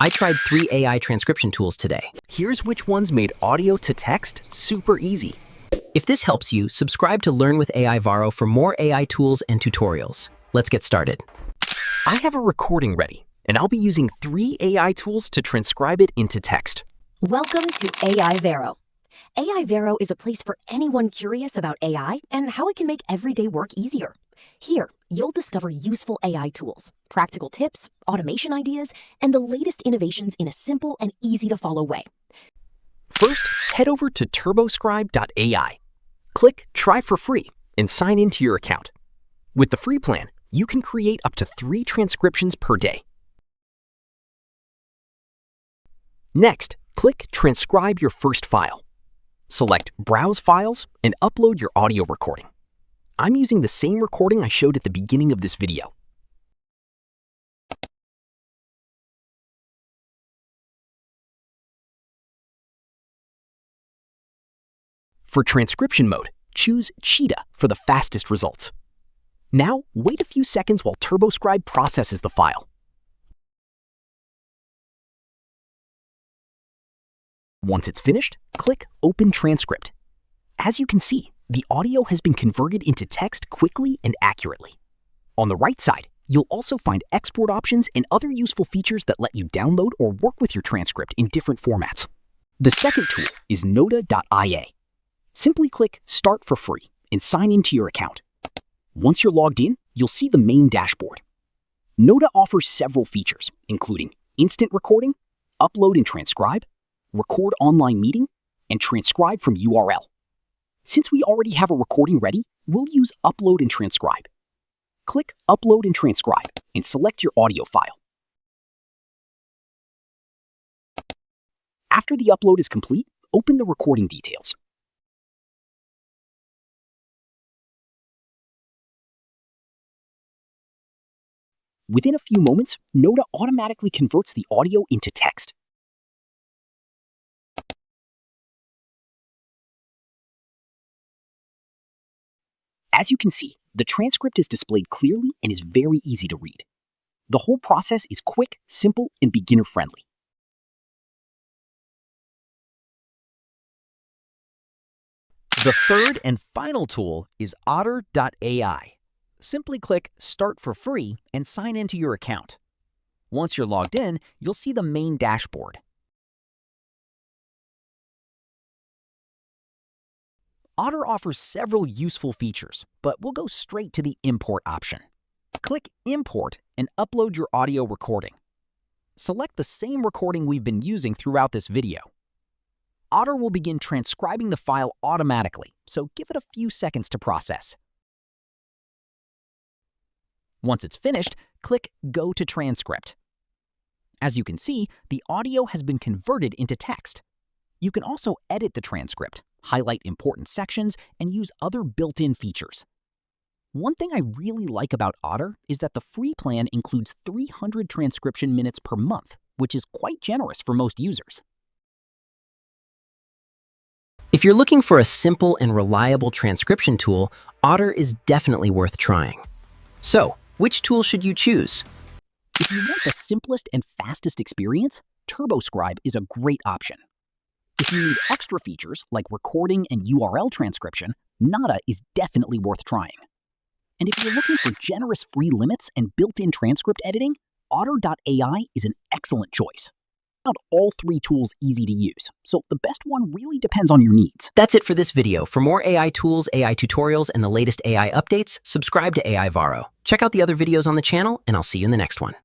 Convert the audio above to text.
I tried 3 AI transcription tools today. Here's which ones made audio to text super easy. If this helps you, subscribe to Learn with AI Varo for more AI tools and tutorials. Let's get started. I have a recording ready, and I'll be using 3 AI tools to transcribe it into text. Welcome to AI Varo. AI Varo is a place for anyone curious about AI and how it can make everyday work easier. Here, you'll discover useful AI tools, practical tips, automation ideas, and the latest innovations in a simple and easy-to-follow way. First, head over to turboscribe.ai. Click Try for free and sign into your account. With the free plan, you can create up to 3 transcriptions per day. Next, click Transcribe your first file. Select Browse Files and upload your audio recording. I'm using the same recording I showed at the beginning of this video. For transcription mode, choose Cheetah for the fastest results. Now, wait a few seconds while TurboScribe processes the file. Once it's finished, click Open Transcript. As you can see, the audio has been converted into text quickly and accurately. On the right side, you'll also find export options and other useful features that let you download or work with your transcript in different formats. The second tool is Noda.ia. Simply click Start for free and sign into your account. Once you're logged in, you'll see the main dashboard. Noda offers several features, including instant recording, upload and transcribe, record online meeting, and transcribe from URL. Since we already have a recording ready, we'll use Upload and Transcribe. Click Upload and Transcribe and select your audio file. After the upload is complete, open the recording details. Within a few moments, Noda automatically converts the audio into text. As you can see, the transcript is displayed clearly and is very easy to read. The whole process is quick, simple, and beginner-friendly. The third and final tool is Otter.ai. Simply click Start for free and sign into your account. Once you're logged in, you'll see the main dashboard. Otter offers several useful features, but we'll go straight to the Import option. Click Import and upload your audio recording. Select the same recording we've been using throughout this video. Otter will begin transcribing the file automatically, so give it a few seconds to process. Once it's finished, click Go to Transcript. As you can see, the audio has been converted into text. You can also edit the transcript, highlight important sections, and use other built-in features. One thing I really like about Otter is that the free plan includes 300 transcription minutes per month, which is quite generous for most users. If you're looking for a simple and reliable transcription tool, Otter is definitely worth trying. So, which tool should you choose? If you want the simplest and fastest experience, TurboScribe is a great option. If you need extra features like recording and URL transcription, Noda is definitely worth trying. And if you're looking for generous free limits and built-in transcript editing, Otter.ai is an excellent choice. Not all 3 tools easy to use, so the best one really depends on your needs. That's it for this video. For more AI tools, AI tutorials, and the latest AI updates, subscribe to AI Varo. Check out the other videos on the channel, and I'll see you in the next one.